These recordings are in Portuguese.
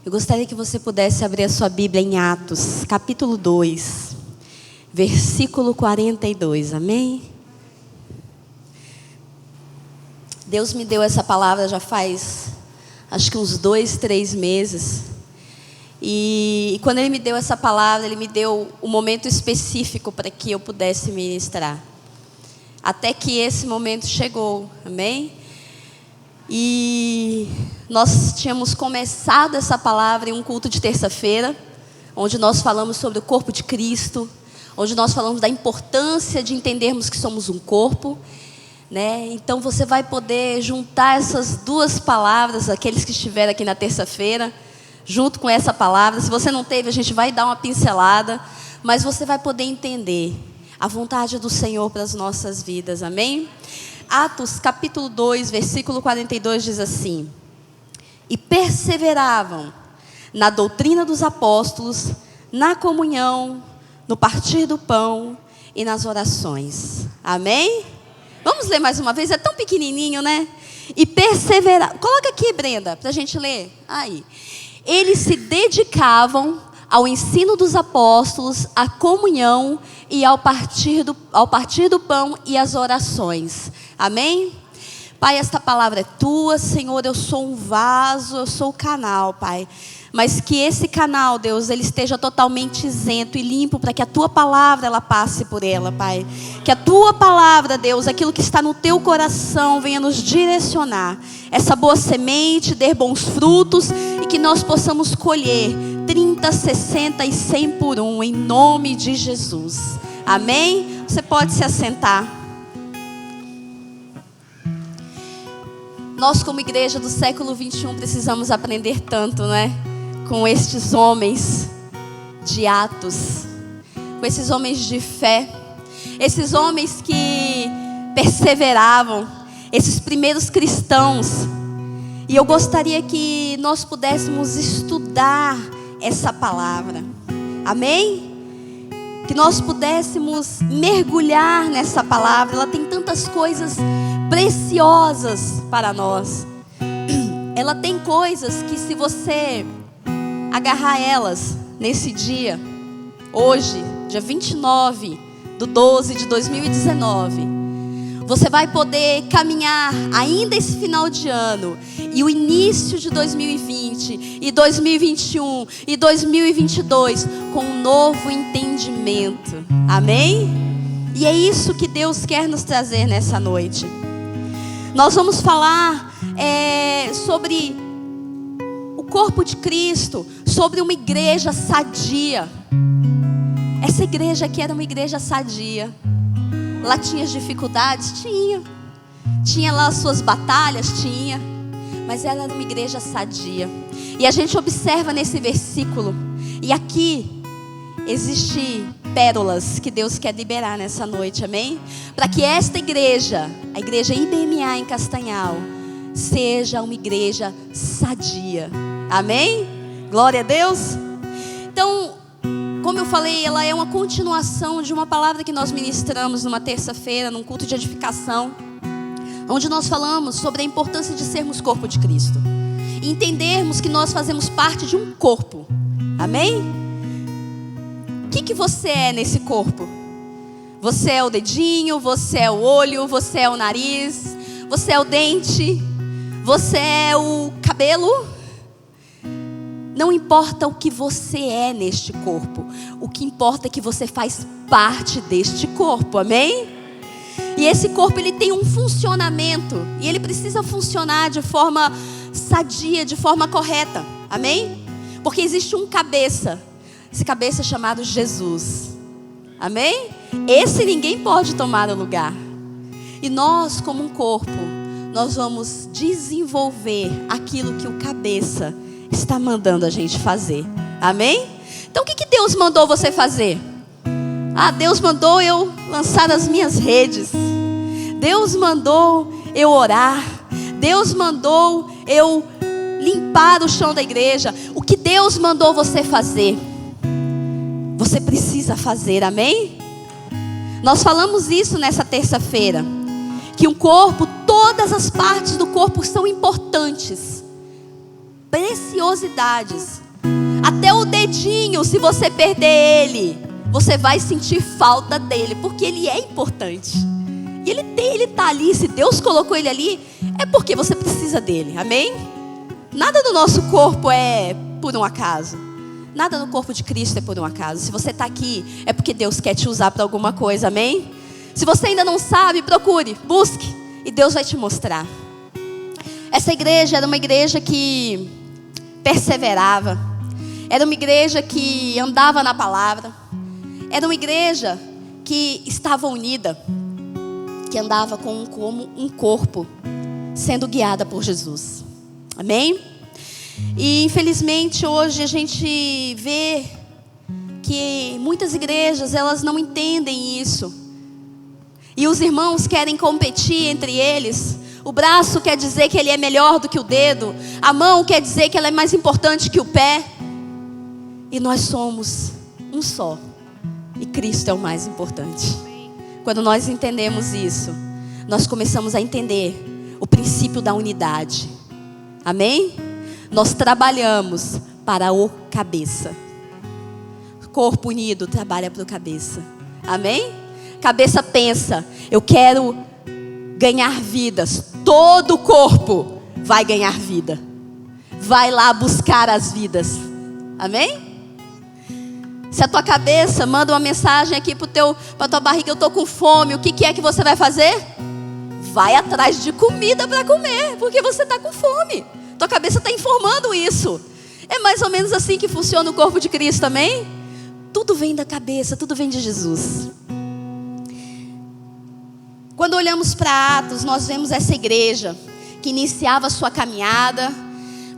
Eu gostaria que você pudesse abrir a sua Bíblia em Atos, capítulo 2, versículo 42, amém? Deus me deu essa palavra já faz, acho que uns 2, 3 meses. E quando Ele me deu essa palavra, Ele me deu um momento específico para que eu pudesse ministrar. Até que esse momento chegou, amém? E nós tínhamos começado essa palavra em um culto de terça-feira, onde nós falamos sobre o corpo de Cristo, onde nós falamos da importância de entendermos que somos um corpo, né? Então você vai poder juntar essas duas palavras, aqueles que estiveram aqui na terça-feira, junto com essa palavra. Se você não teve, a gente vai dar uma pincelada, mas você vai poder entender a vontade do Senhor para as nossas vidas, amém? Atos capítulo 2, versículo 42 diz assim: e perseveravam na doutrina dos apóstolos, na comunhão, no partir do pão e nas orações, amém? Vamos ler mais uma vez, é tão pequenininho, né? E perseveravam, coloca aqui, Brenda, para a gente ler, aí. Eles se dedicavam ao ensino dos apóstolos, à comunhão e ao partir do pão e às orações. Amém? Pai, esta palavra é tua, Senhor, eu sou um vaso, eu sou o canal, Pai. Mas que esse canal, Deus, ele esteja totalmente isento e limpo para que a tua palavra, ela passe por ela, Pai. Que a tua palavra, Deus, aquilo que está no teu coração, venha nos direcionar. Essa boa semente, dê bons frutos e que nós possamos colher 30, 60 e 100 por um, em nome de Jesus. Amém? Você pode se assentar. Nós, como igreja do século 21, precisamos aprender tanto, né? Com estes homens de Atos, com esses homens de fé, esses homens que perseveravam, esses primeiros cristãos. E eu gostaria que nós pudéssemos estudar essa palavra, amém? Que nós pudéssemos mergulhar nessa palavra. Ela tem tantas coisas preciosas para nós. Ela tem coisas que, se você agarrar elas nesse dia, hoje, dia 29/12/2019, você vai poder caminhar ainda esse final de ano e o início de 2020 e 2021 e 2022 com um novo entendimento, amém? E é isso que Deus quer nos trazer nessa noite. Nós vamos falar sobre o corpo de Cristo, sobre uma igreja sadia. Essa igreja aqui era uma igreja sadia. Lá tinha as dificuldades? Tinha lá as suas batalhas? Tinha. Mas ela era uma igreja sadia. E a gente observa nesse versículo, e aqui existe pérolas que Deus quer liberar nessa noite, amém? Para que esta igreja, a igreja IBMA em Castanhal, seja uma igreja sadia, amém? Glória a Deus. Então, como eu falei, ela é uma continuação de uma palavra que nós ministramos numa terça-feira, num culto de edificação, onde nós falamos sobre a importância de sermos corpo de Cristo e entendermos que nós fazemos parte de um corpo, amém? O que você é nesse corpo? Você é o dedinho, você é o olho, você é o nariz, você é o dente, você é o cabelo. Não importa o que você é neste corpo, o que importa é que você faz parte deste corpo, amém? E esse corpo, ele tem um funcionamento, e ele precisa funcionar de forma sadia, de forma correta, amém? Porque existe um cabeça, esse cabeça é chamado Jesus, amém? Esse ninguém pode tomar o lugar. E nós, como um corpo, nós vamos desenvolver aquilo que o cabeça está mandando a gente fazer, amém? Então o que Deus mandou você fazer? Deus mandou eu lançar as minhas redes, Deus mandou eu orar, Deus mandou eu limpar o chão da igreja. O que Deus mandou você fazer, você precisa fazer, amém? Nós falamos isso nessa terça-feira, que um corpo, todas as partes do corpo são importantes preciosidades. Até o dedinho, se você perder ele, você vai sentir falta dele, porque ele é importante. E ele está ali, se Deus colocou ele ali, é porque você precisa dele, amém? Nada do nosso corpo é por um acaso. Nada no corpo de Cristo é por um acaso. Se você está aqui, é porque Deus quer te usar para alguma coisa, amém? Se você ainda não sabe, procure, busque, e Deus vai te mostrar. Essa igreja era uma igreja que perseverava. Era uma igreja que andava na palavra. Era uma igreja que estava unida, que andava como um corpo, sendo guiada por Jesus. Amém? E infelizmente hoje a gente vê que muitas igrejas, elas não entendem isso. E os irmãos querem competir entre eles. O braço quer dizer que ele é melhor do que o dedo. A mão quer dizer que ela é mais importante que o pé. E nós somos um só. E Cristo é o mais importante. Quando nós entendemos isso, nós começamos a entender o princípio da unidade. Amém? Nós trabalhamos para o cabeça. Corpo unido trabalha para o cabeça. Amém? Cabeça pensa, eu quero ganhar vidas. Todo o corpo vai ganhar vida. Vai lá buscar as vidas. Amém? Se a tua cabeça manda uma mensagem aqui para tua barriga, eu estou com fome, o que é que você vai fazer? Vai atrás de comida para comer, porque você está com fome. Tua cabeça está informando isso. É mais ou menos assim que funciona o corpo de Cristo, amém? Tudo vem da cabeça, tudo vem de Jesus. Quando olhamos para Atos, nós vemos essa igreja que iniciava a sua caminhada,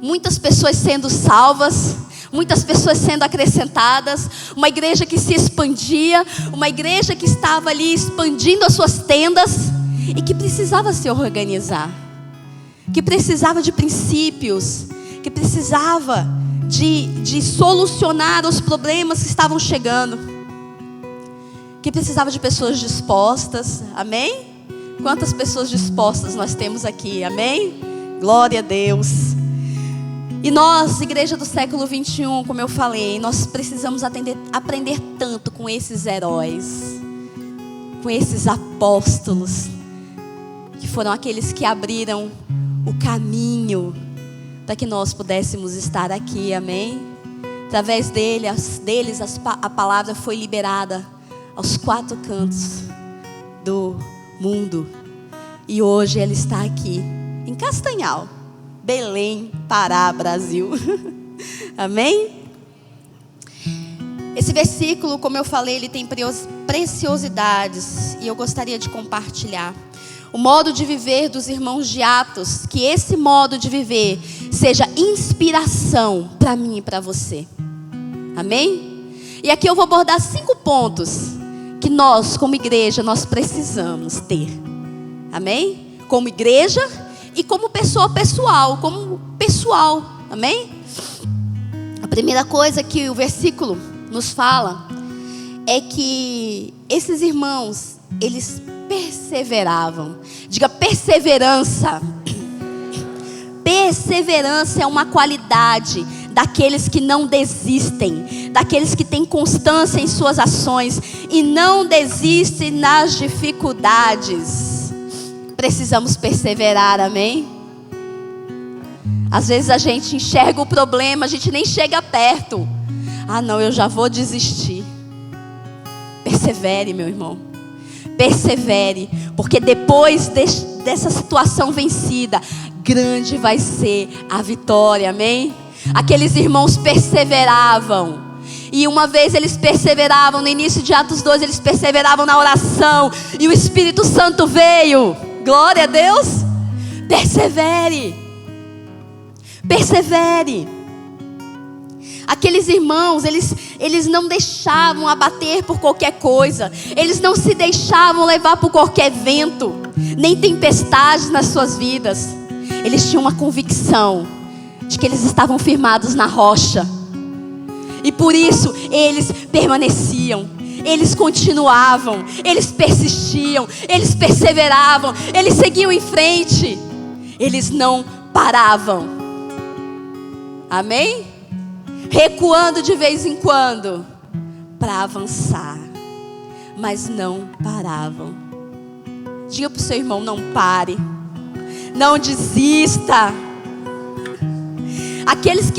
muitas pessoas sendo salvas, muitas pessoas sendo acrescentadas, uma igreja que se expandia, uma igreja que estava ali expandindo as suas tendas e que precisava se organizar, que precisava de princípios, que precisava de solucionar os problemas que estavam chegando, que precisava de pessoas dispostas, amém? Quantas pessoas dispostas nós temos aqui, amém? Glória a Deus. E nós, igreja do século 21, como eu falei, nós precisamos aprender tanto com esses heróis, com esses apóstolos, que foram aqueles que abriram o caminho para que nós pudéssemos estar aqui, amém? Através deles a palavra foi liberada aos 4 cantos do mundo. E hoje ela está aqui, em Castanhal, Belém, Pará, Brasil. Amém? Esse versículo, como eu falei, ele tem preciosidades e eu gostaria de compartilhar. O modo de viver dos irmãos de Atos, que esse modo de viver seja inspiração para mim e para você. Amém? E aqui eu vou abordar 5 pontos que nós, como igreja, nós precisamos ter. Amém? Como igreja e como pessoa pessoal, amém? A primeira coisa que o versículo nos fala é que esses irmãos, eles perseveravam. Diga perseverança. Perseverança é uma qualidade daqueles que não desistem, daqueles que têm constância em suas ações e não desistem nas dificuldades. Precisamos perseverar, amém? Às vezes a gente enxerga o problema, a gente nem chega perto. Ah não, eu já vou desistir. Persevere, meu irmão. Persevere, porque depois dessa situação vencida, grande vai ser a vitória, amém? Aqueles irmãos perseveravam. E uma vez eles perseveravam, no início de Atos 2, eles perseveravam na oração. E o Espírito Santo veio. Glória a Deus. Persevere. Persevere. Aqueles irmãos, eles não deixavam abater por qualquer coisa. Eles não se deixavam levar por qualquer vento, nem tempestades nas suas vidas. Eles tinham uma convicção de que eles estavam firmados na rocha. E por isso eles permaneciam, eles continuavam, eles persistiam, eles perseveravam, eles seguiam em frente. Eles não paravam. Amém? Recuando de vez em quando para avançar, mas não paravam. Diga para o seu irmão: não pare, não desista. Aqueles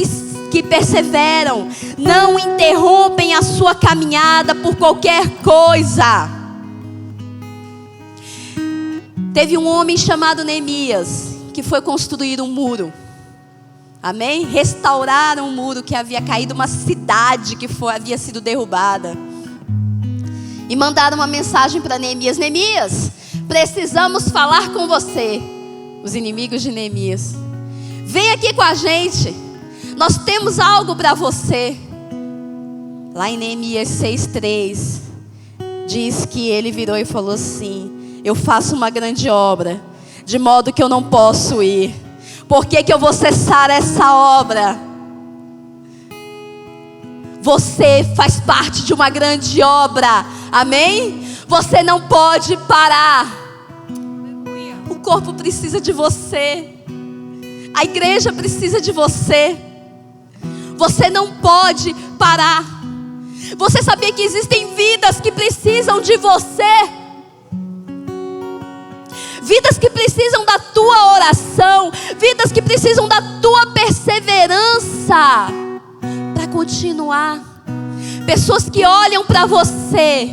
que perseveram não interrompem a sua caminhada por qualquer coisa. Teve um homem chamado Neemias que foi construir um muro. Amém? Restauraram um muro que havia caído, uma cidade que havia sido derrubada. E mandaram uma mensagem para Neemias: Neemias, precisamos falar com você. Os inimigos de Neemias: vem aqui com a gente, nós temos algo para você. Lá em Neemias 6:3 diz que ele virou e falou assim: eu faço uma grande obra, de modo que eu não posso ir. Por que eu vou cessar essa obra? Você faz parte de uma grande obra. Amém? Você não pode parar. O corpo precisa de você. A igreja precisa de você. Você não pode parar. Você sabia que existem vidas que precisam de você? Vidas que precisam da tua oração, vidas que precisam da tua perseverança para continuar. Pessoas que olham para você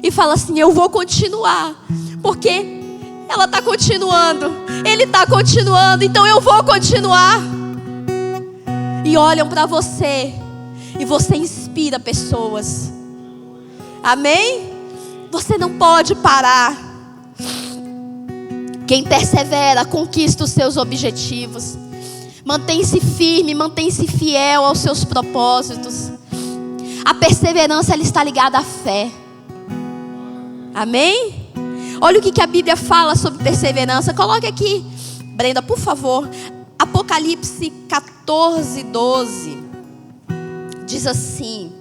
e falam assim: eu vou continuar, porque ela está continuando, ele está continuando, então eu vou continuar. E olham para você e você inspira pessoas. Amém? Você não pode parar. Quem persevera conquista os seus objetivos. Mantém-se firme, mantém-se fiel aos seus propósitos. A perseverança, ela está ligada à fé. Amém? Olha o que a Bíblia fala sobre perseverança. Coloque aqui, Brenda, por favor. Apocalipse 14:12. Diz assim: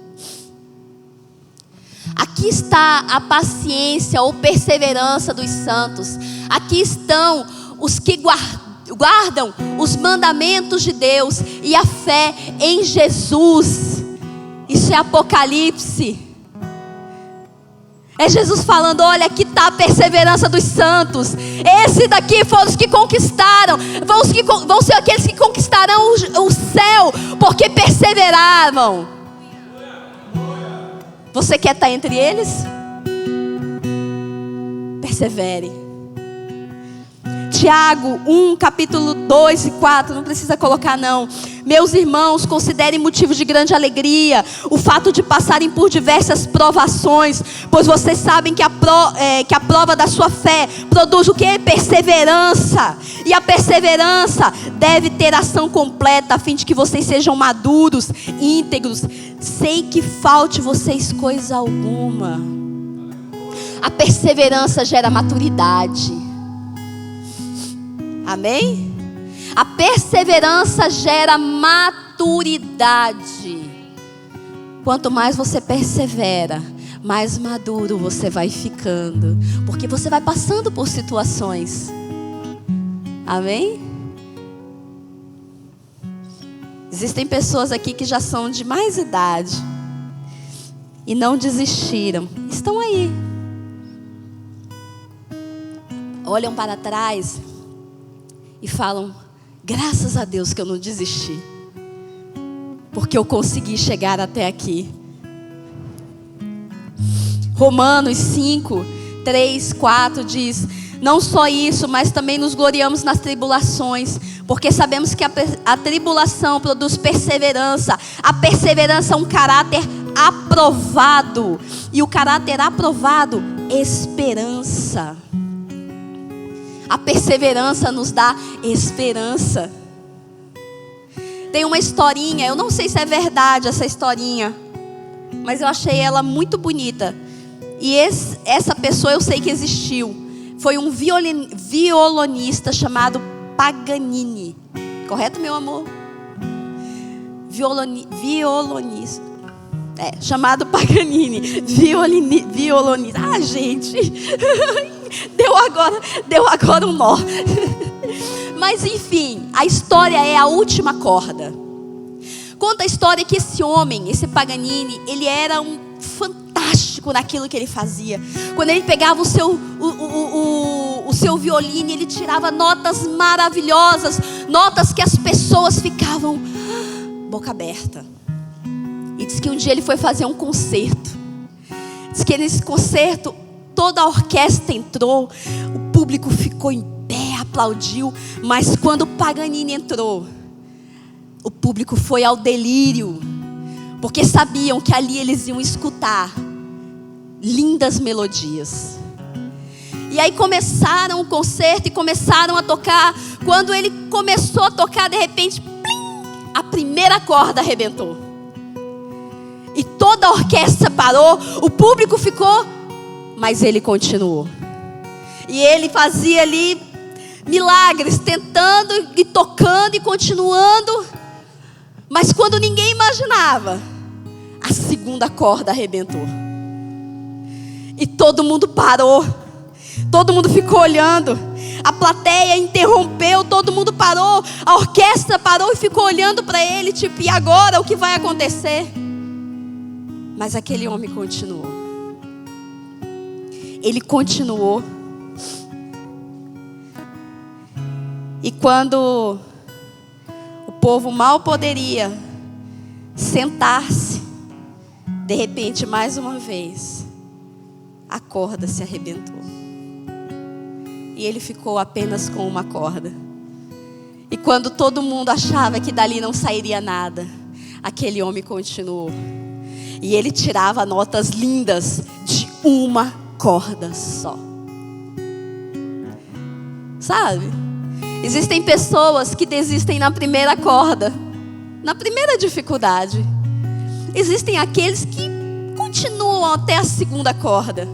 aqui está a paciência ou perseverança dos santos. Aqui estão os que guardam os mandamentos de Deus e a fé em Jesus. Isso é Apocalipse. É Jesus falando: olha, aqui está a perseverança dos santos. Esse daqui foram os que conquistaram. Vão ser aqueles que conquistarão o céu, porque perseveraram. Você quer estar entre eles? Persevere. Tiago 1, capítulo 2 e 4, não precisa colocar não. Meus irmãos, considerem motivo de grande alegria o fato de passarem por diversas provações, pois vocês sabem que a prova da sua fé produz o que? Perseverança. E a perseverança deve ter ação completa, a fim de que vocês sejam maduros, íntegros, sem que falte vocês coisa alguma. A perseverança gera maturidade. Amém? A perseverança gera maturidade. Quanto mais você persevera, mais maduro você vai ficando, porque você vai passando por situações. Amém? Existem pessoas aqui que já são de mais idade e não desistiram. Estão aí. Olham para trás e falam: graças a Deus que eu não desisti, porque eu consegui chegar até aqui. Romanos 5, 3, 4 diz: não só isso, mas também nos gloriamos nas tribulações, porque sabemos que a tribulação produz perseverança. A perseverança é um caráter aprovado, e o caráter aprovado, esperança. A perseverança nos dá esperança. Tem uma historinha, eu não sei se é verdade essa historinha, mas eu achei ela muito bonita. E essa pessoa eu sei que existiu. Foi um violonista chamado Paganini. Correto, meu amor? Violonista. Chamado Paganini. Violonista. Ah, gente. Deu agora um nó. Mas enfim, a história é a última corda. Conta a história que esse homem, esse Paganini, ele era um fantástico naquilo que ele fazia. Quando ele pegava o seu violino, ele tirava notas maravilhosas, notas que as pessoas ficavam boca aberta. E diz que um dia ele foi fazer um concerto. Diz que nesse concerto toda a orquestra entrou, o público ficou em pé, aplaudiu, mas quando o Paganini entrou, o público foi ao delírio, porque sabiam que ali eles iam escutar lindas melodias. E aí começaram o concerto e começaram a tocar. Quando ele começou a tocar, de repente, plim, a primeira corda arrebentou. E toda a orquestra parou, o público ficou, mas ele continuou. E ele fazia ali milagres, tentando e tocando e continuando. Mas quando ninguém imaginava, a segunda corda arrebentou. E todo mundo parou. Todo mundo ficou olhando. A plateia interrompeu, todo mundo parou. A orquestra parou e ficou olhando para ele, tipo, e agora o que vai acontecer? Mas aquele homem continuou. Ele continuou. E quando o povo mal poderia sentar-se, de repente, mais uma vez, a corda se arrebentou. E ele ficou apenas com uma corda. E quando todo mundo achava que dali não sairia nada, aquele homem continuou. E ele tirava notas lindas de uma corda só. Sabe? Existem pessoas que desistem na primeira corda, na primeira dificuldade. Existem aqueles que continuam até a segunda corda.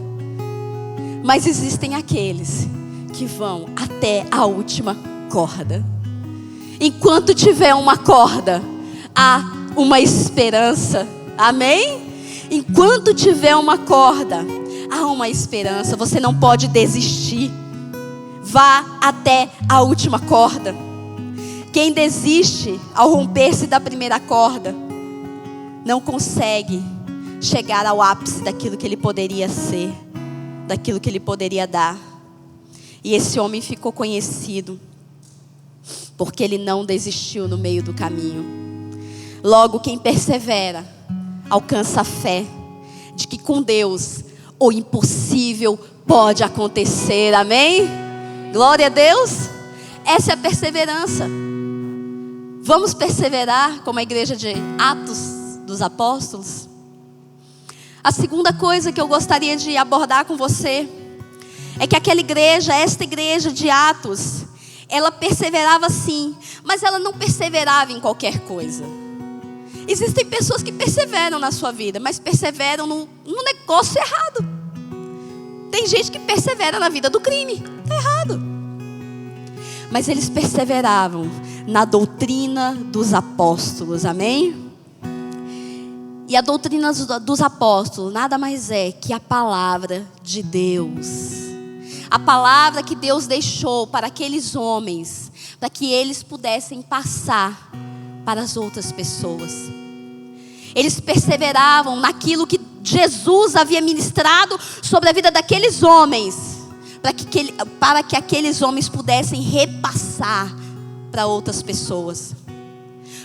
Mas existem aqueles que vão até a última corda. Enquanto tiver uma corda, há uma esperança. Amém? Enquanto tiver uma corda, há uma esperança. Você não pode desistir. Vá até a última corda. Quem desiste ao romper-se da primeira corda, não consegue chegar ao ápice daquilo que ele poderia ser, daquilo que ele poderia dar. E esse homem ficou conhecido porque ele não desistiu no meio do caminho. Logo, quem persevera alcança a fé de que com Deus o impossível pode acontecer. Amém? Glória a Deus. Essa é a perseverança. Vamos perseverar como a igreja de Atos dos Apóstolos. A segunda coisa que eu gostaria de abordar com você é que aquela igreja, esta igreja de Atos, ela perseverava sim, mas ela não perseverava em qualquer coisa. Existem pessoas que perseveram na sua vida, mas perseveram no negócio errado. Tem gente que persevera na vida do crime. Está errado. Mas eles perseveravam na doutrina dos apóstolos. Amém? E a doutrina dos apóstolos nada mais é que a palavra de Deus. A palavra que Deus deixou para aqueles homens, para que eles pudessem passar para as outras pessoas. Eles perseveravam naquilo que Jesus havia ministrado sobre a vida daqueles homens, para que aqueles homens pudessem repassar para outras pessoas.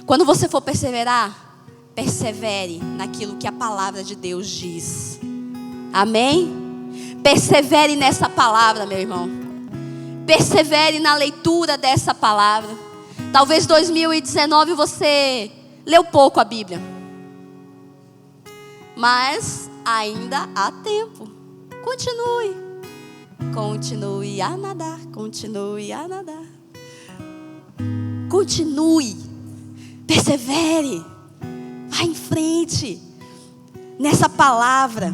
Quando você for perseverar, persevere naquilo que a palavra de Deus diz. Amém? Persevere nessa palavra, meu irmão. Persevere na leitura dessa palavra. Talvez 2019 você leu pouco a Bíblia, mas ainda há tempo. Continue a nadar. Continue. Persevere. Vá em frente nessa palavra.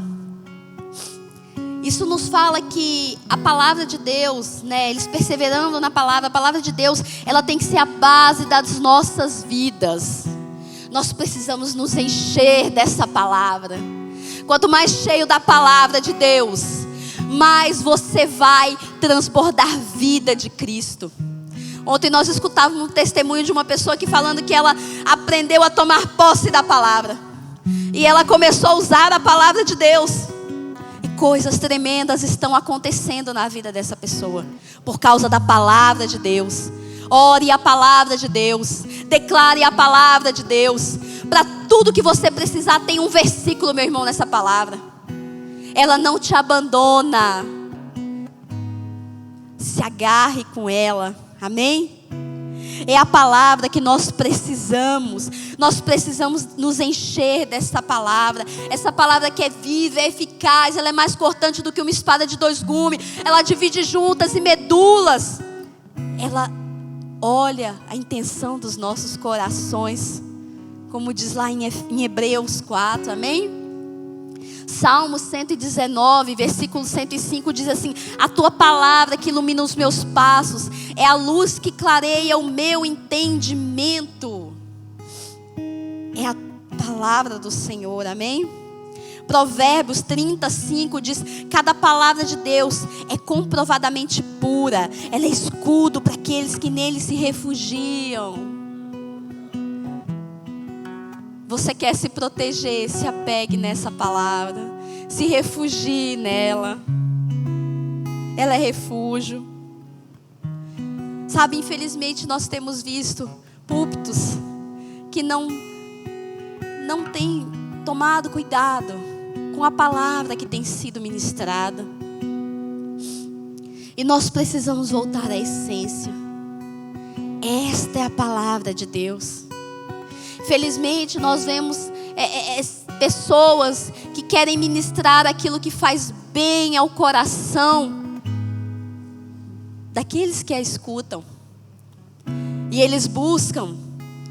Isso nos fala que a palavra de Deus, eles perseverando na palavra, a palavra de Deus, ela tem que ser a base das nossas vidas. Nós precisamos nos encher dessa palavra. Quanto mais cheio da palavra de Deus, mais você vai transbordar vida de Cristo. Ontem nós escutávamos um testemunho de uma pessoa que falando que ela aprendeu a tomar posse da palavra. E ela começou a usar a palavra de Deus. E coisas tremendas estão acontecendo na vida dessa pessoa. Por causa da palavra de Deus. Ore a palavra de Deus. Declare a palavra de Deus. Para tudo que você precisar, tem um versículo, meu irmão, nessa palavra. Ela não te abandona. Se agarre com ela. Amém? É a palavra que nós precisamos. Nós precisamos nos encher dessa palavra. Essa palavra que é viva, é eficaz. Ela é mais cortante do que uma espada de 2 gumes. Ela divide juntas e medulas. Ela olha a intenção dos nossos corações. Como diz lá em Hebreus 4. Amém? Salmo 119, versículo 105 diz assim: a tua palavra que ilumina os meus passos é a luz que clareia o meu entendimento. É a palavra do Senhor, amém? Provérbios 35 diz: cada palavra de Deus é comprovadamente pura. Ela é escudo para aqueles que nele se refugiam. Você quer se proteger, se apegue nessa palavra. Se refugie nela. Ela é refúgio. Sabe, infelizmente nós temos visto púlpitos que não têm tomado cuidado com a palavra que tem sido ministrada. E nós precisamos voltar à essência. Esta é a palavra de Deus. Felizmente nós vemos pessoas que querem ministrar aquilo que faz bem ao coração daqueles que a escutam. E eles buscam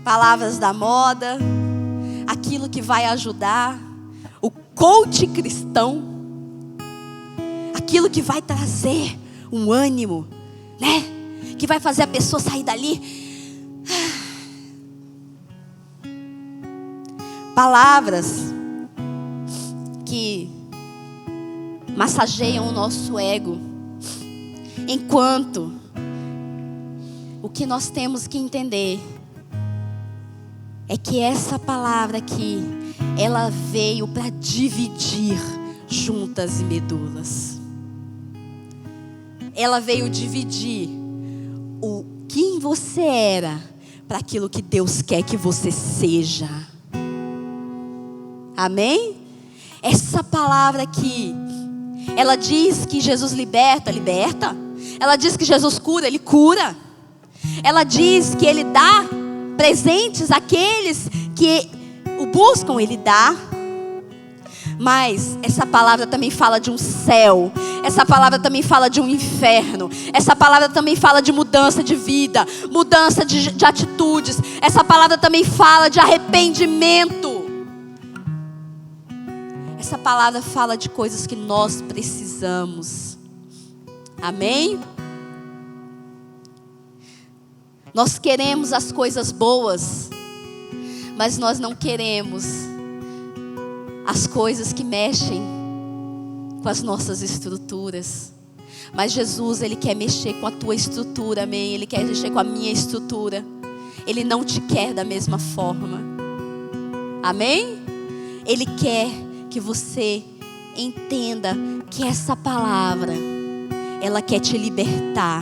palavras da moda, aquilo que vai ajudar, o coach cristão, aquilo que vai trazer um ânimo, né? Que vai fazer a pessoa sair dali. Palavras que massageiam o nosso ego. Enquanto o que nós temos que entender é que essa palavra aqui, ela veio para dividir juntas e medulas. Ela veio dividir o quem você era para aquilo que Deus quer que você seja. Amém? Essa palavra aqui, ela diz que Jesus liberta. Ela diz que Jesus cura, Ele cura. Ela diz que Ele dá presentes àqueles que o buscam, Ele dá. Mas essa palavra também fala de um céu. Essa palavra também fala de um inferno. Essa palavra também fala de mudança de vida, mudança de atitudes. Essa palavra também fala de arrependimento. Essa palavra fala de coisas que nós precisamos. Amém? Nós queremos as coisas boas, mas nós não queremos as coisas que mexem com as nossas estruturas. Mas Jesus, Ele quer mexer com a tua estrutura, amém? Ele quer mexer com a minha estrutura. Ele não te quer da mesma forma. Amém? Ele quer que você entenda que essa palavra, ela quer te libertar.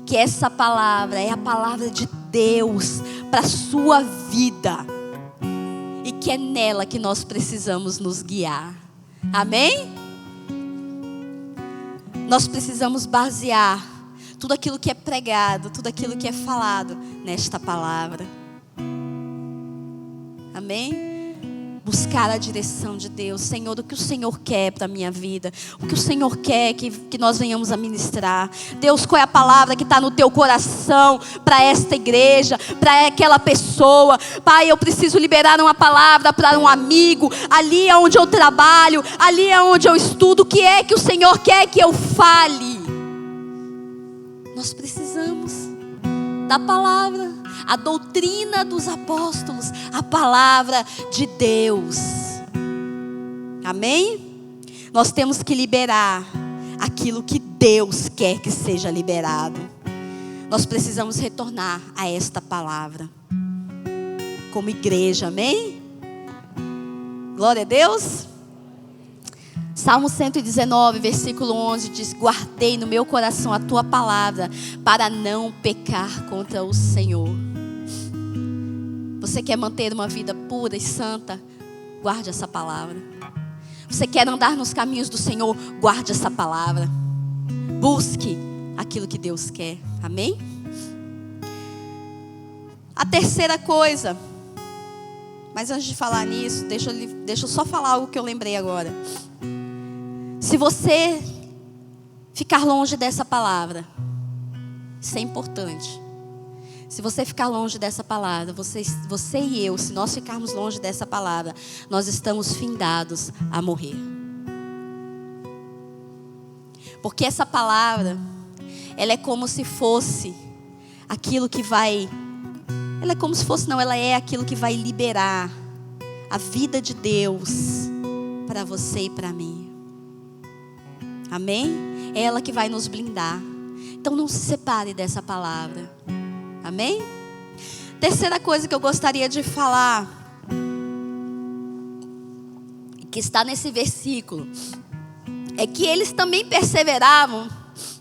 Que essa palavra é a palavra de Deus para a sua vida. E que é nela que nós precisamos nos guiar. Amém? Nós precisamos basear tudo aquilo que é pregado, tudo aquilo que é falado nesta palavra. Amém? Buscar a direção de Deus. Senhor, o que o Senhor quer para a minha vida? O que o Senhor quer que nós venhamos a ministrar? Deus, qual é a palavra que está no teu coração para esta igreja, para aquela pessoa? Pai, eu preciso liberar uma palavra para um amigo, ali onde eu trabalho, ali onde eu estudo. O que é que o Senhor quer que eu fale? Nós precisamos da palavra. A doutrina dos apóstolos, a palavra de Deus. Amém? Nós temos que liberar aquilo que Deus quer que seja liberado. Nós precisamos retornar a esta palavra como igreja, amém? Glória a Deus. Salmo 119, versículo 11 diz: guardei no meu coração a tua palavra para não pecar contra o Senhor. Você quer manter uma vida pura e santa? Guarde essa palavra. Você quer andar nos caminhos do Senhor? Guarde essa palavra. Busque aquilo que Deus quer, amém? A terceira coisa, mas antes de falar nisso, deixa eu só falar algo que eu lembrei agora. Se você ficar longe dessa palavra, isso é importante. Se você ficar longe dessa palavra, você e eu, se nós ficarmos longe dessa palavra, nós estamos findados a morrer. Porque essa palavra, ela é como se fosse aquilo que vai... Ela é como se fosse, não, ela é aquilo que vai liberar a vida de Deus para você e para mim. Amém? É ela que vai nos blindar. Então não se separe dessa palavra. Amém? Terceira coisa que eu gostaria de falar, que está nesse versículo, é que eles também perseveravam,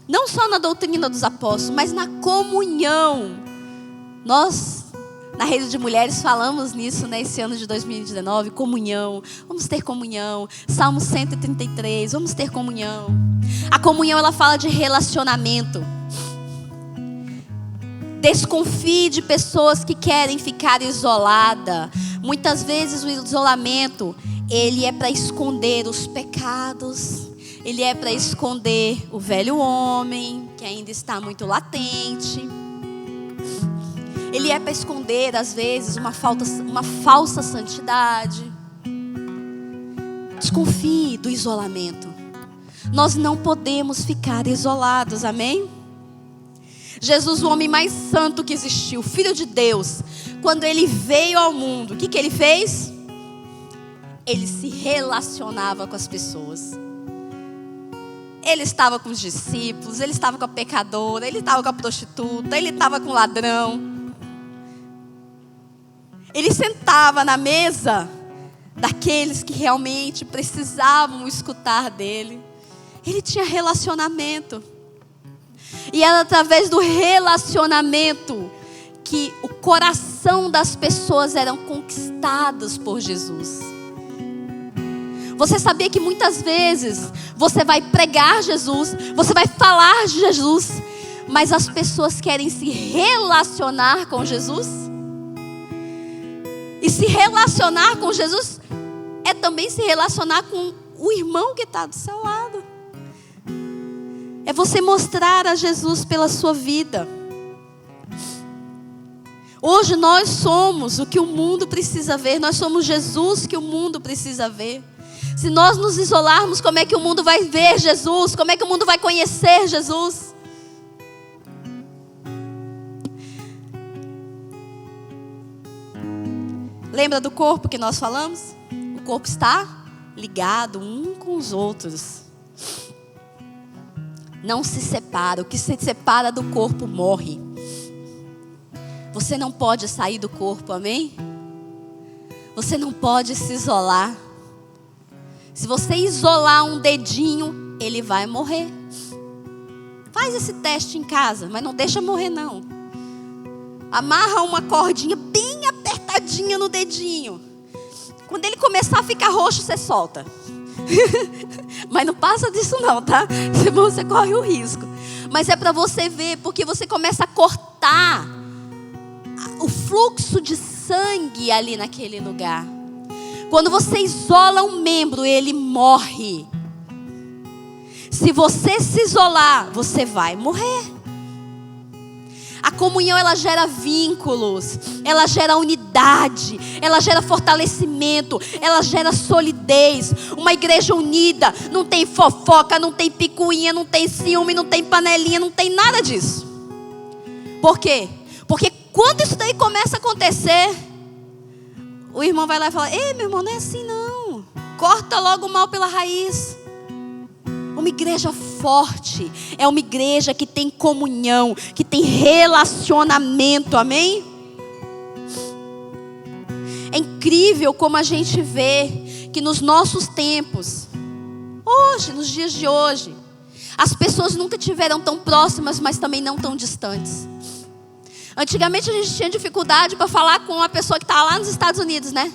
não só na doutrina dos apóstolos, mas na comunhão. Nós, na Rede de Mulheres, falamos nisso, né, esse ano de 2019, comunhão. Vamos ter comunhão. Salmo 133, vamos ter comunhão. A comunhão, ela fala de relacionamento. Desconfie de pessoas que querem ficar isolada. Muitas vezes o isolamento, ele é para esconder os pecados. Ele é para esconder o velho homem, que ainda está muito latente. Ele é para esconder, às vezes, uma falsa santidade. Desconfie do isolamento. Nós não podemos ficar isolados, amém? Jesus, o homem mais santo que existiu, Filho de Deus, quando ele veio ao mundo, o que ele fez? Ele se relacionava com as pessoas. Ele estava com os discípulos, ele estava com a pecadora, ele estava com a prostituta, ele estava com o ladrão. Ele sentava na mesa daqueles que realmente precisavam escutar dele. Ele tinha relacionamento. E era através do relacionamento que o coração das pessoas eram conquistados por Jesus. Você sabia que muitas vezes você vai pregar Jesus, você vai falar de Jesus, mas as pessoas querem se relacionar com Jesus? E se relacionar com Jesus é também se relacionar com o irmão que está do seu lado. É você mostrar a Jesus pela sua vida. Hoje nós somos o que o mundo precisa ver. Nós somos Jesus que o mundo precisa ver. Se nós nos isolarmos, como é que o mundo vai ver Jesus? Como é que o mundo vai conhecer Jesus? Lembra do corpo que nós falamos? O corpo está ligado um com os outros. Não se separa. O que se separa do corpo morre. Você não pode sair do corpo, amém? Você não pode se isolar. Se você isolar um dedinho, ele vai morrer. Faz esse teste em casa, mas não deixa morrer não. Amarra uma cordinha bem apertadinha no dedinho. Quando ele começar a ficar roxo, você solta. Mas não passa disso não, tá? Senão você corre o risco. Mas é para você ver, porque você começa a cortar o fluxo de sangue ali naquele lugar. Quando você isola um membro, ele morre. Se você se isolar, você vai morrer. A comunhão, ela gera vínculos, ela gera unidade, ela gera fortalecimento, ela gera solidez. Uma igreja unida não tem fofoca, não tem picuinha, não tem ciúme, não tem panelinha, não tem nada disso. Por quê? Porque quando isso daí começa a acontecer, o irmão vai lá e fala: ei, meu irmão, não é assim não. Corta logo o mal pela raiz. Uma igreja forte é uma igreja que tem comunhão, que tem relacionamento, amém? É incrível como a gente vê que nos nossos tempos, hoje, nos dias de hoje, as pessoas nunca tiveram tão próximas, mas também não tão distantes. Antigamente a gente tinha dificuldade para falar com uma pessoa que está lá nos Estados Unidos, né?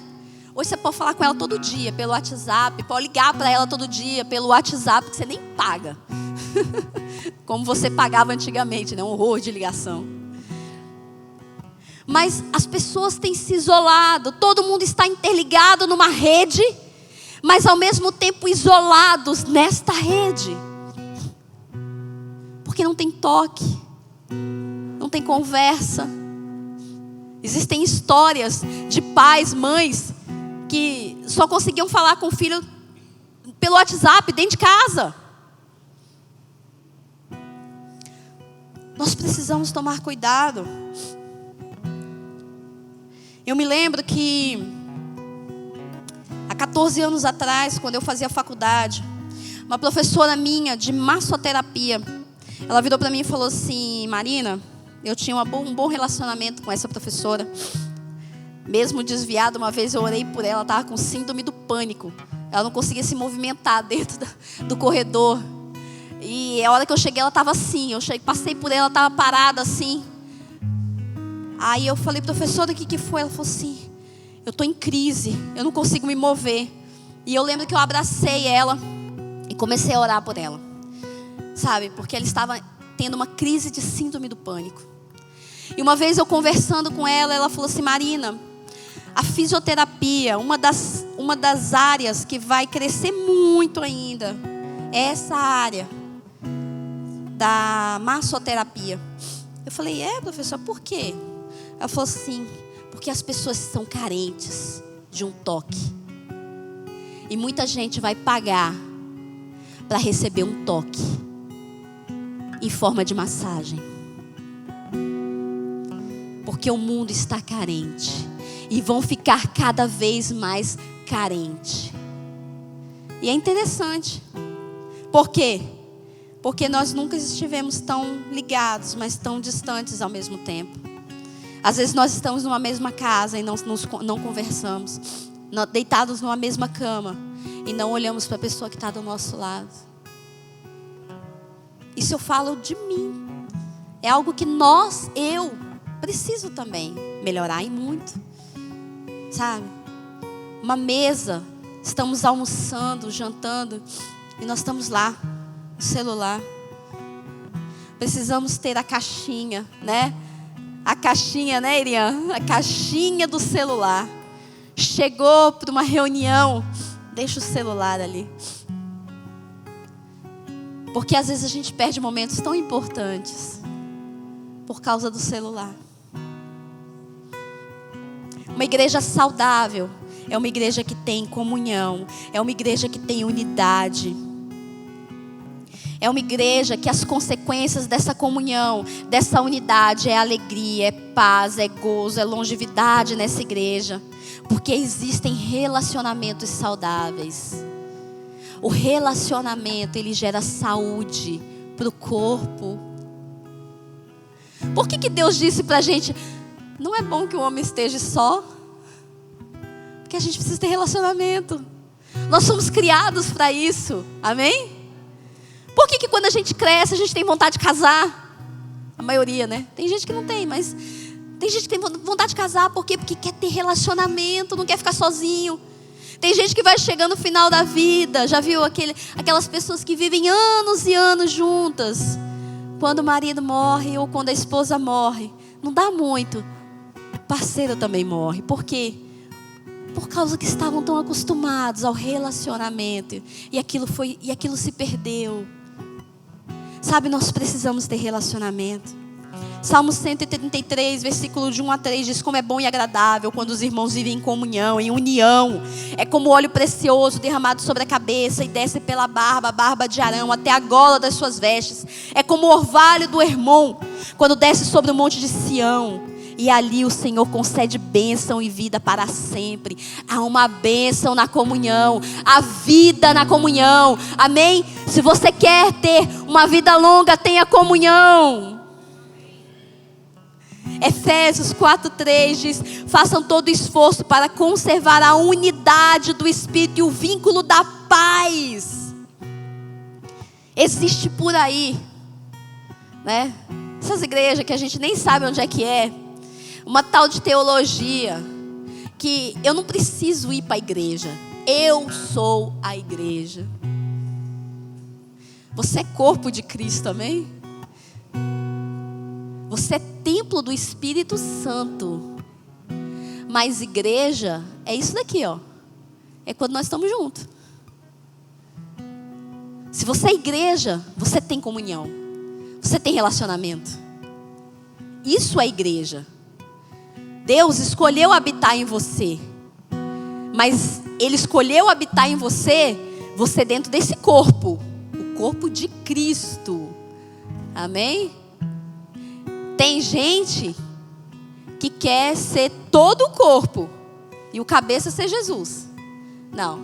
Hoje você pode falar com ela todo dia pelo WhatsApp, pode ligar para ela todo dia pelo WhatsApp, que você nem paga. Como você pagava antigamente, né? Um horror de ligação. Mas as pessoas têm se isolado, todo mundo está interligado numa rede, mas ao mesmo tempo isolados nesta rede. Porque não tem toque, não tem conversa. Existem histórias de pais, mães, que só conseguiam falar com o filho pelo WhatsApp, dentro de casa. Nós precisamos tomar cuidado. Eu me lembro que há 14 anos atrás, quando eu fazia faculdade, uma professora minha de massoterapia, ela virou para mim e falou assim: Marina, eu tinha um bom relacionamento com essa professora. Mesmo desviada, uma vez eu orei por ela estava com síndrome do pânico. Ela não conseguia se movimentar dentro do corredor. E a hora que eu cheguei, ela estava assim. Passei por ela, ela estava parada assim. Aí eu falei: professora, o que foi? Ela falou assim: eu estou em crise, eu não consigo me mover. E eu lembro que eu abracei ela e comecei a orar por ela. Sabe, porque ela estava tendo uma crise de síndrome do pânico. E uma vez eu conversando com ela, ela falou assim: Marina, a fisioterapia, uma das áreas que vai crescer muito ainda, é essa área da massoterapia. Eu falei: é, professor, por quê? Ela falou assim: porque as pessoas são carentes de um toque. E muita gente vai pagar para receber um toque em forma de massagem. Porque o mundo está carente. E vão ficar cada vez mais carente. E é interessante. Por quê? Porque nós nunca estivemos tão ligados, mas tão distantes ao mesmo tempo. Às vezes nós estamos numa mesma casa e não conversamos. Deitados numa mesma cama e não olhamos para a pessoa que está do nosso lado. Isso eu falo de mim. É algo que eu preciso também melhorar e muito. Sabe? Uma mesa, estamos almoçando, jantando e nós estamos lá no celular. Precisamos ter a caixinha, né? A caixinha, né, Irian? A caixinha do celular. Chegou para uma reunião, deixa o celular ali. Porque às vezes a gente perde momentos tão importantes por causa do celular. Uma igreja saudável é uma igreja que tem comunhão, é uma igreja que tem unidade. É uma igreja que as consequências dessa comunhão, dessa unidade é alegria, é paz, é gozo, é longevidade nessa igreja. Porque existem relacionamentos saudáveis. O relacionamento, ele gera saúde para o corpo. Por que Deus disse para a gente: não é bom que o homem esteja só? Porque a gente precisa ter relacionamento. Nós somos criados para isso. Amém? Por que quando a gente cresce, a gente tem vontade de casar? A maioria, né? Tem gente que não tem, mas tem gente que tem vontade de casar. Por quê? Porque quer ter relacionamento, não quer ficar sozinho. Tem gente que vai chegando no final da vida. Já viu aquelas pessoas que vivem anos e anos juntas? Quando o marido morre ou quando a esposa morre, não dá muito, o parceiro também morre. Por quê? Por causa que estavam tão acostumados ao relacionamento. E aquilo se perdeu. Sabe, nós precisamos ter relacionamento. Salmo 133, versículo de 1 a 3 diz: como é bom e agradável quando os irmãos vivem em comunhão, em união. É como óleo precioso derramado sobre a cabeça e desce pela barba de Arão, até a gola das suas vestes. É como o orvalho do Hermon, quando desce sobre o monte de Sião. E ali o Senhor concede bênção e vida para sempre. Há uma bênção na comunhão, a vida na comunhão. Amém? Se você quer ter uma vida longa, tenha comunhão. Efésios 4:3 diz: façam todo esforço para conservar a unidade do Espírito e o vínculo da paz. Existe por aí, né? Essas igrejas que a gente nem sabe onde é que é. Uma tal de teologia que eu não preciso ir para a igreja. Eu sou a igreja. Você é corpo de Cristo, amém? Você é templo do Espírito Santo. Mas igreja é isso daqui, ó. É quando nós estamos juntos. Se você é igreja, você tem comunhão. Você tem relacionamento. Isso é igreja. Deus escolheu habitar em você. Mas Ele escolheu habitar em você dentro desse corpo. O corpo de Cristo. Amém? Tem gente que quer ser todo o corpo e o cabeça ser Jesus. Não,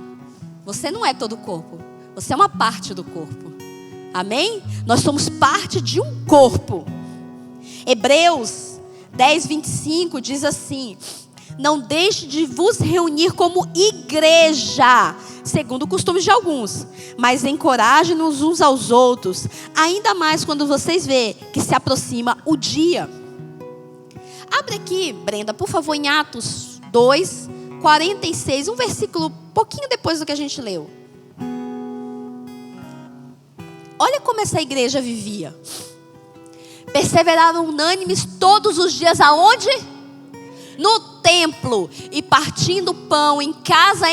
você não é todo o corpo. Você é uma parte do corpo. Amém? Nós somos parte de um corpo. Hebreus 10:25 diz assim: não deixe de vos reunir como igreja, segundo o costume de alguns, mas encorajem-nos uns aos outros, ainda mais quando vocês vê que se aproxima o dia. Abre aqui, Brenda, por favor, em Atos 2:46, um versículo pouquinho depois do que a gente leu. Olha como essa igreja vivia. Perseveraram unânimes todos os dias aonde? No templo, e partindo pão em casa,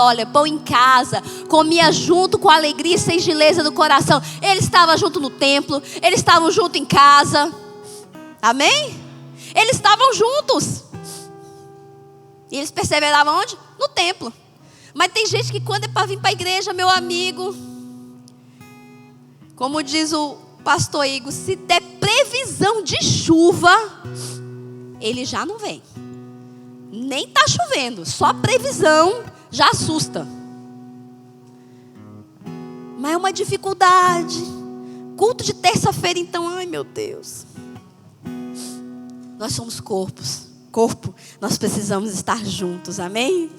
olha, pão em casa, comia junto com alegria e singeleza do coração. Eles estavam junto no templo, eles estavam junto em casa. Amém? Eles estavam juntos. E eles perseveravam onde? No templo. Mas tem gente que quando é para vir para a igreja, meu amigo, como diz o pastor Igor, se der previsão de chuva, ele já não vem. Nem está chovendo, só previsão já assusta. Mas é uma dificuldade. Culto de terça-feira, então, ai meu Deus. Nós somos corpo, nós precisamos estar juntos, amém?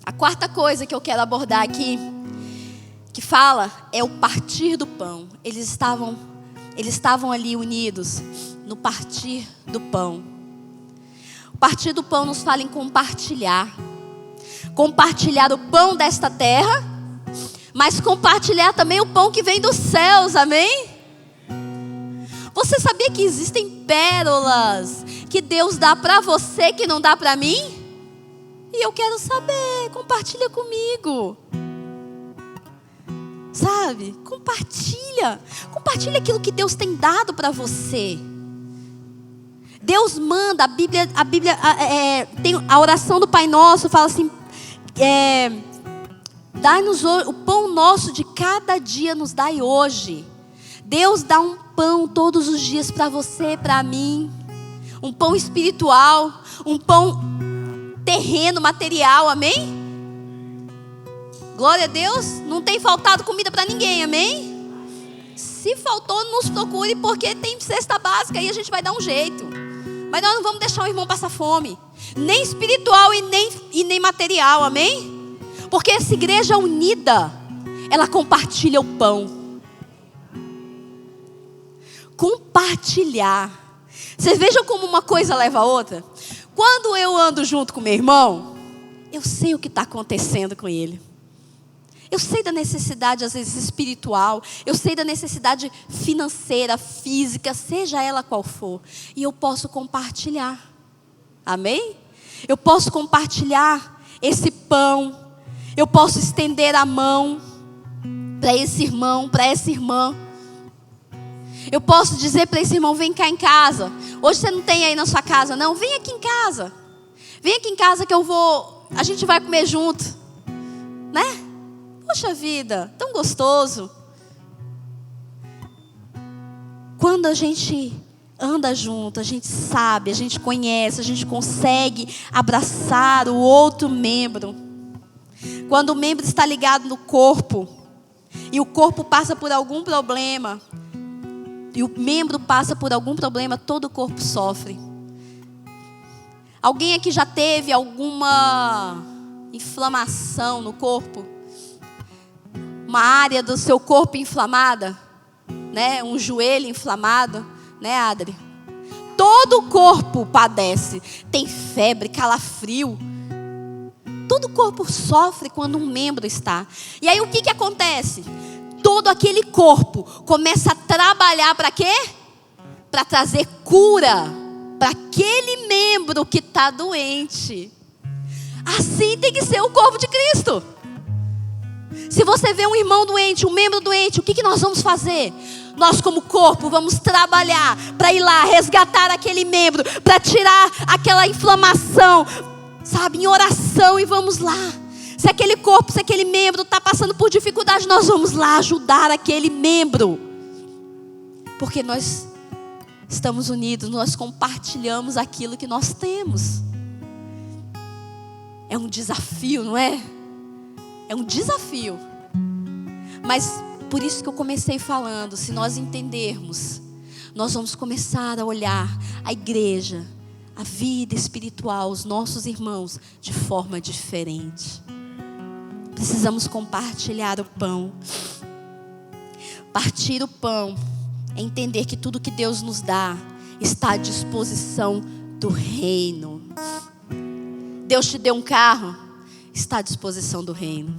A quarta coisa que eu quero abordar aqui, que fala, é o partir do pão. Eles estavam ali unidos no partir do pão. O partir do pão nos fala em compartilhar. Compartilhar o pão desta terra, mas compartilhar também o pão que vem dos céus, amém? Você sabia que existem pérolas que Deus dá para você que não dá para mim? E eu quero saber, compartilha comigo. Sabe? Compartilha aquilo que Deus tem dado para você. Deus manda, a Bíblia tem a oração do Pai Nosso, fala assim, dai-nos o pão nosso de cada dia, nos dai hoje. Deus dá um pão todos os dias para você, para mim. Um pão espiritual, um pão terreno, material, amém? Glória a Deus, não tem faltado comida para ninguém, amém? Se faltou, nos procure, porque tem cesta básica e a gente vai dar um jeito. Mas nós não vamos deixar o irmão passar fome, nem espiritual e nem material, amém? Porque essa igreja unida, ela compartilha o pão. Compartilhar. Vocês vejam como uma coisa leva a outra. Quando eu ando junto com meu irmão, eu sei o que está acontecendo com ele. Eu sei da necessidade, às vezes, espiritual. Eu sei da necessidade financeira, física, seja ela qual for. E eu posso compartilhar. Amém? Eu posso compartilhar esse pão. Eu posso estender a mão para esse irmão, para essa irmã. Eu posso dizer para esse irmão, vem cá em casa. Hoje você não tem aí na sua casa, não? Vem aqui em casa. Vem aqui em casa que a gente vai comer junto. Né? Poxa vida, tão gostoso. Quando a gente anda junto, a gente sabe, a gente conhece, a gente consegue abraçar o outro membro. Quando o membro está ligado no corpo, e o corpo passa por algum problema, e o membro passa por algum problema, todo o corpo sofre. Alguém aqui já teve alguma inflamação no corpo? Uma área do seu corpo inflamada? Né? Um joelho inflamado? Né, Adri? Todo o corpo padece. Tem febre, calafrio. Todo o corpo sofre quando um membro está. E aí o que acontece? Todo aquele corpo começa a trabalhar para quê? Para trazer cura para aquele membro que está doente. Assim tem que ser o corpo de Cristo. Se você vê um irmão doente, um membro doente, o que nós vamos fazer? Nós como corpo vamos trabalhar para ir lá resgatar aquele membro, para tirar aquela inflamação, sabe, em oração, e vamos lá. Se aquele corpo, se aquele membro está passando por dificuldade, nós vamos lá ajudar aquele membro. Porque nós estamos unidos, nós compartilhamos aquilo que nós temos. É um desafio, não é? É um desafio. Mas por isso que eu comecei falando, se nós entendermos, nós vamos começar a olhar a igreja, a vida espiritual, os nossos irmãos, de forma diferente. Precisamos compartilhar o pão. Partir o pão é entender que tudo que Deus nos dá está à disposição do reino. Deus te deu um carro, está à disposição do reino.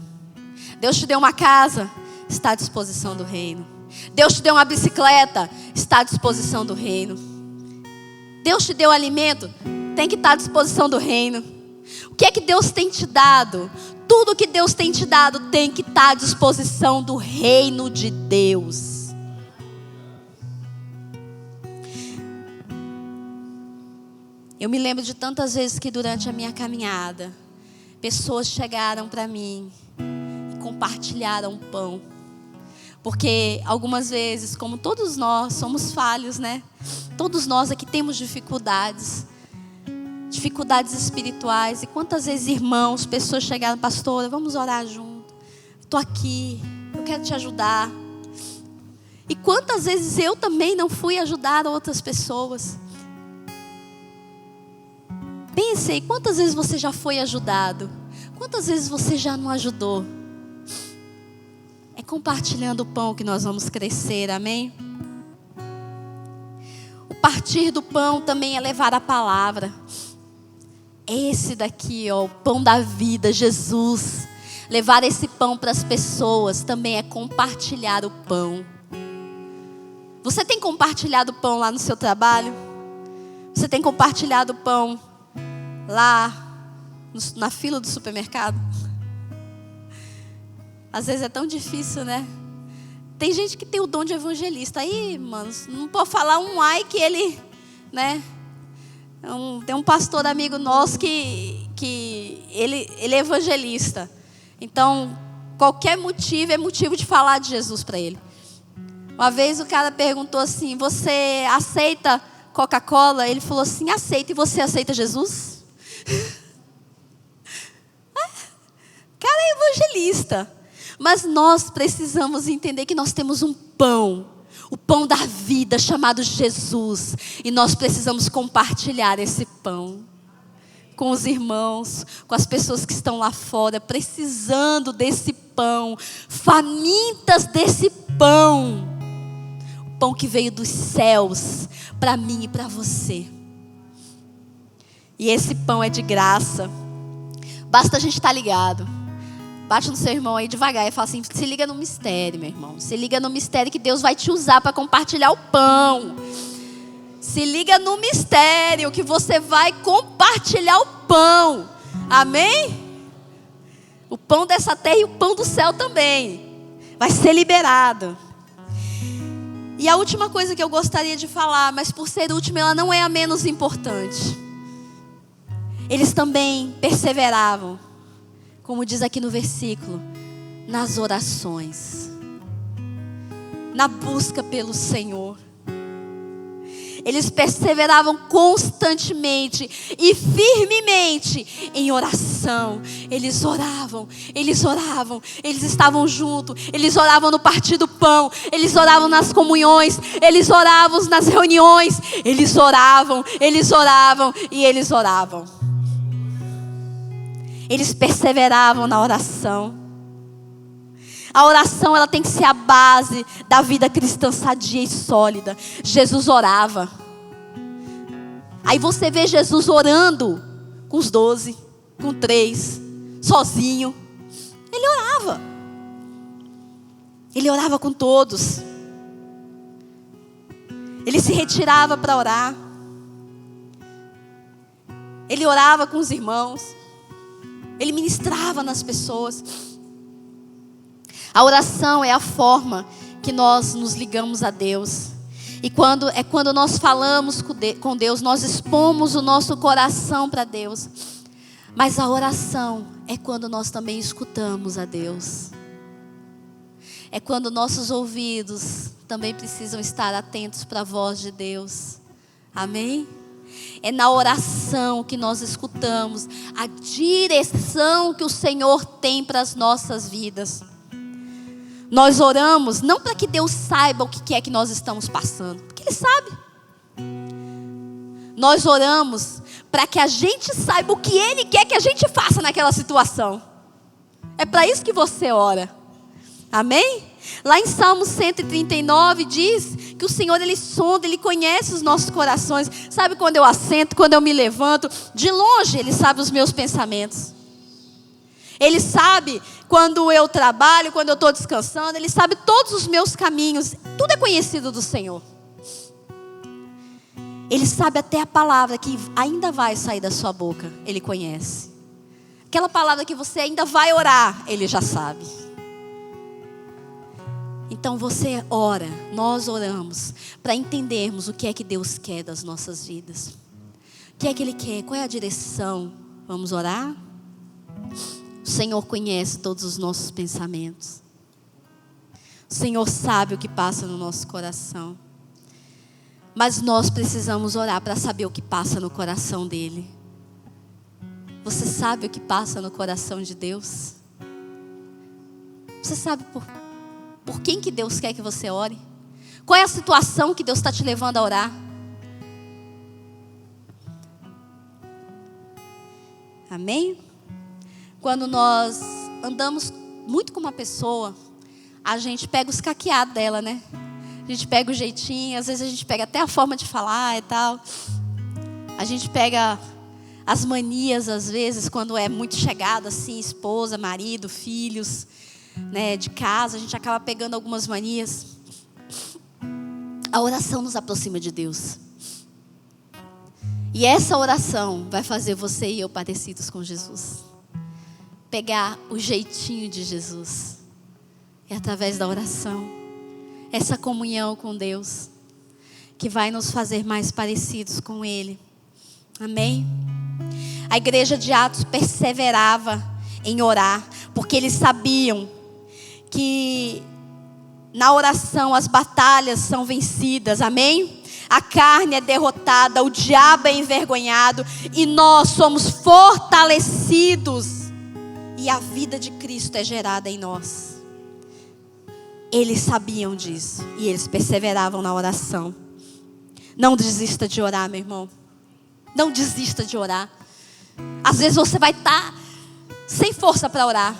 Deus te deu uma casa, está à disposição do reino. Deus te deu uma bicicleta, está à disposição do reino. Deus te deu alimento, tem que estar à disposição do reino. O que é que Deus tem te dado? Tudo que Deus tem te dado tem que estar à disposição do reino de Deus. Eu me lembro de tantas vezes que durante a minha caminhada, pessoas chegaram para mim e compartilharam pão. Porque algumas vezes, como todos nós somos falhos, né? Todos nós aqui temos dificuldades espirituais. E quantas vezes irmãos, pessoas chegaram, pastora, vamos orar junto. Estou aqui, eu quero te ajudar. E quantas vezes eu também não fui ajudar outras pessoas. Pense, quantas vezes você já foi ajudado? Quantas vezes você já não ajudou? É compartilhando o pão que nós vamos crescer, amém? O partir do pão também é levar a palavra. Esse daqui, ó, o pão da vida, Jesus. Levar esse pão para as pessoas também é compartilhar o pão. Você tem compartilhado o pão lá no seu trabalho? Você tem compartilhado o pão lá na fila do supermercado? Às vezes é tão difícil, né? Tem gente que tem o dom de evangelista. Aí, mano, não pode falar um ai que ele, né? Tem um pastor amigo nosso que ele é evangelista. Então, qualquer motivo é motivo de falar de Jesus para ele. Uma vez o cara perguntou assim: você aceita Coca-Cola? Ele falou assim: aceita. E você aceita Jesus? O cara é evangelista. Mas nós precisamos entender que nós temos um pão, o pão da vida chamado Jesus. E nós precisamos compartilhar esse pão com os irmãos, com as pessoas que estão lá fora, precisando desse pão, famintas desse pão. O pão que veio dos céus para mim e para você. E esse pão é de graça. Basta a gente estar ligado. Bate no seu irmão aí devagar e fala assim: se liga no mistério, meu irmão. Se liga no mistério que Deus vai te usar para compartilhar o pão. Se liga no mistério que você vai compartilhar o pão. Amém? O pão dessa terra e o pão do céu também. Vai ser liberado. E a última coisa que eu gostaria de falar, mas por ser última, ela não é a menos importante. Eles também perseveravam, como diz aqui no versículo, nas orações, na busca pelo Senhor. Eles perseveravam constantemente e firmemente em oração. Eles oravam, eles estavam juntos, eles oravam no partir do pão, eles oravam nas comunhões, eles oravam nas reuniões, eles oravam e eles oravam. Eles perseveravam na oração. A oração, ela tem que ser a base da vida cristã sadia e sólida. Jesus orava. Aí você vê Jesus orando com os 12, com 3, sozinho. Ele orava. Ele orava com todos. Ele se retirava para orar. Ele orava com os irmãos. Ele ministrava nas pessoas. A oração é a forma que nós nos ligamos a Deus. E quando nós falamos com Deus, nós expomos o nosso coração para Deus. Mas a oração é quando nós também escutamos a Deus. É quando nossos ouvidos também precisam estar atentos para a voz de Deus. Amém? É na oração que nós escutamos a direção que o Senhor tem para as nossas vidas. Nós oramos não para que Deus saiba o que é que nós estamos passando, porque Ele sabe. Nós oramos para que a gente saiba o que Ele quer que a gente faça naquela situação. É para isso que você ora. Amém? Lá em Salmo 139 diz que o Senhor, Ele sonda, Ele conhece os nossos corações. Sabe quando eu assento, quando eu me levanto? De longe Ele sabe os meus pensamentos. Ele sabe quando eu trabalho, quando eu estou descansando. Ele sabe todos os meus caminhos. Tudo é conhecido do Senhor. Ele sabe até a palavra que ainda vai sair da sua boca. Ele conhece. Aquela palavra que você ainda vai orar, Ele já sabe. Então você ora, nós oramos para entendermos o que é que Deus quer das nossas vidas. O que é que Ele quer? Qual é a direção? Vamos orar? O Senhor conhece todos os nossos pensamentos. O Senhor sabe o que passa no nosso coração. Mas nós precisamos orar para saber o que passa no coração dEle. Você sabe o que passa no coração de Deus? Você sabe por quem que Deus quer que você ore? Qual é a situação que Deus está te levando a orar? Amém? Quando nós andamos muito com uma pessoa, a gente pega os caqueados dela, né? A gente pega o jeitinho, às vezes a gente pega até a forma de falar e tal. A gente pega as manias, às vezes, quando é muito chegado assim, esposa, marido, filhos, né, de casa, a gente acaba pegando algumas manias. A oração nos aproxima de Deus. E essa oração vai fazer você e eu parecidos com Jesus. Pegar o jeitinho de Jesus. É através da oração. Essa comunhão com Deus que vai nos fazer mais parecidos com Ele. Amém? A igreja de Atos perseverava em orar, porque eles sabiam que na oração as batalhas são vencidas. Amém? A carne é derrotada, o diabo é envergonhado e nós somos fortalecidos. E a vida de Cristo é gerada em nós. Eles sabiam disso e eles perseveravam na oração. Não desista de orar, meu irmão. Não desista de orar. Às vezes você vai estar sem força para orar.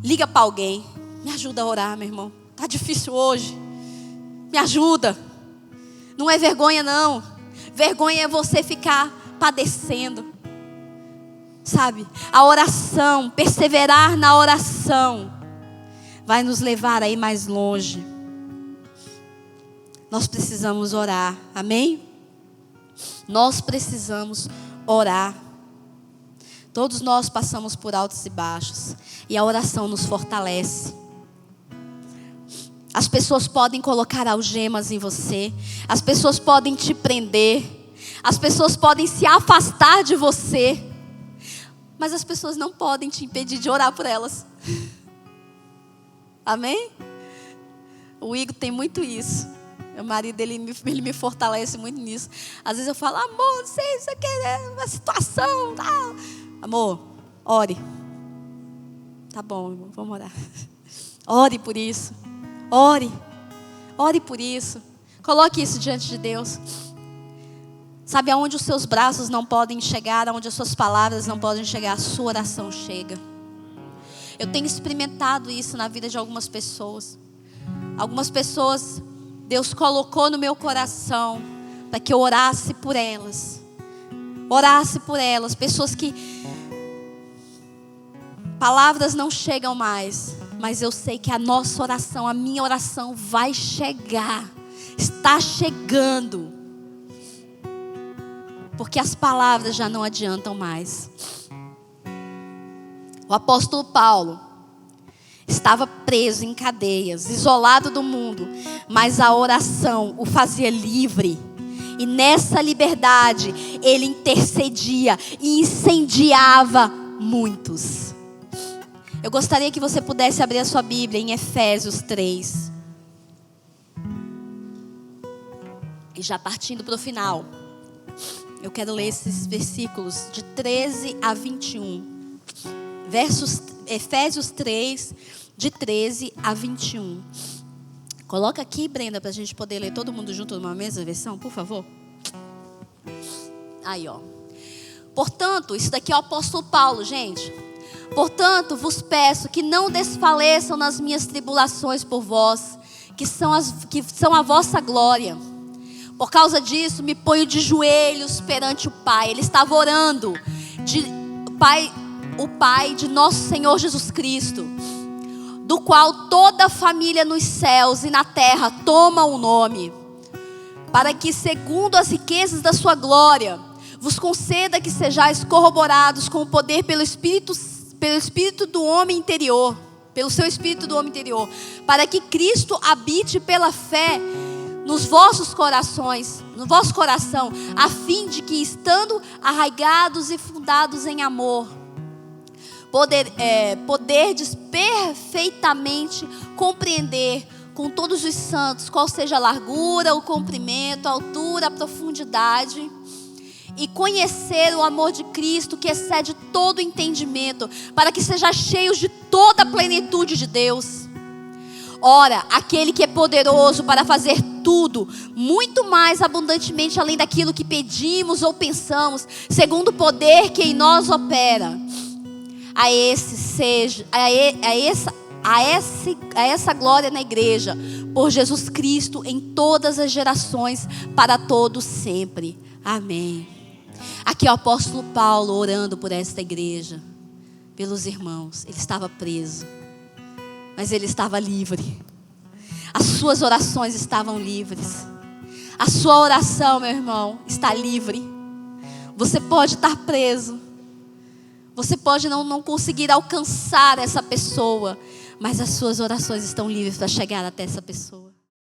Liga para alguém. Me ajuda a orar, meu irmão. Está difícil hoje. Me ajuda. Não é vergonha, não. Vergonha é você ficar padecendo. Sabe? A oração, perseverar na oração, vai nos levar a ir mais longe. Nós precisamos orar. Amém? Nós precisamos orar. Todos nós passamos por altos e baixos. E a oração nos fortalece. As pessoas podem colocar algemas em você. As pessoas podem te prender. As pessoas podem se afastar de você. Mas as pessoas não podem te impedir de orar por elas. Amém? O Igor tem muito isso. Meu marido, ele me fortalece muito nisso. Às vezes eu falo, amor, não sei, isso aqui é uma situação, tá? Amor, ore. Tá bom, irmão, vamos orar. Ore por isso. Ore. Ore por isso. Coloque isso diante de Deus. Sabe aonde os seus braços não podem chegar, aonde as suas palavras não podem chegar, a sua oração chega. Eu tenho experimentado isso na vida de algumas pessoas. Algumas pessoas, Deus colocou no meu coração para que eu orasse por elas. Orasse por elas. Pessoas que palavras não chegam mais, mas eu sei que a nossa oração, a minha oração vai chegar. Está chegando. Porque as palavras já não adiantam mais. O apóstolo Paulo estava preso em cadeias, isolado do mundo, mas a oração o fazia livre. E nessa liberdade, ele intercedia e incendiava muitos. Eu gostaria que você pudesse abrir a sua Bíblia em Efésios 3. E já partindo para o final, eu quero ler esses versículos de 13 a 21. Efésios 3, de 13 a 21. Coloca aqui, Brenda, para a gente poder ler todo mundo junto numa mesma versão, por favor. Aí, ó. Portanto, isso daqui é o apóstolo Paulo, gente. Portanto, vos peço que não desfaleçam nas minhas tribulações por vós, que são a vossa glória. Por causa disso, me ponho de joelhos perante o Pai. Ele estava orando, o Pai de nosso Senhor Jesus Cristo, do qual toda a família nos céus e na terra toma o nome, para que, segundo as riquezas da sua glória, vos conceda que sejais corroborados com o poder pelo Espírito do homem interior, pelo seu Espírito do homem interior, para que Cristo habite pela fé nos vossos corações, no vosso coração, a fim de que, estando arraigados e fundados em amor, poderdes perfeitamente compreender com todos os santos qual seja a largura, o comprimento, a altura, a profundidade, e conhecer o amor de Cristo que excede todo entendimento, para que sejais cheios de toda a plenitude de Deus. Ora, aquele que é poderoso para fazer tudo, muito mais abundantemente além daquilo que pedimos ou pensamos, segundo o poder que em nós opera, a essa glória na igreja, por Jesus Cristo, em todas as gerações, para todos sempre. Amém. Aqui é o apóstolo Paulo orando por esta igreja, pelos irmãos. Ele estava preso, mas ele estava livre. As suas orações estavam livres. A sua oração, meu irmão, está livre. Você pode estar preso, você pode não conseguir alcançar essa pessoa, mas as suas orações estão livres para chegar até essa pessoa.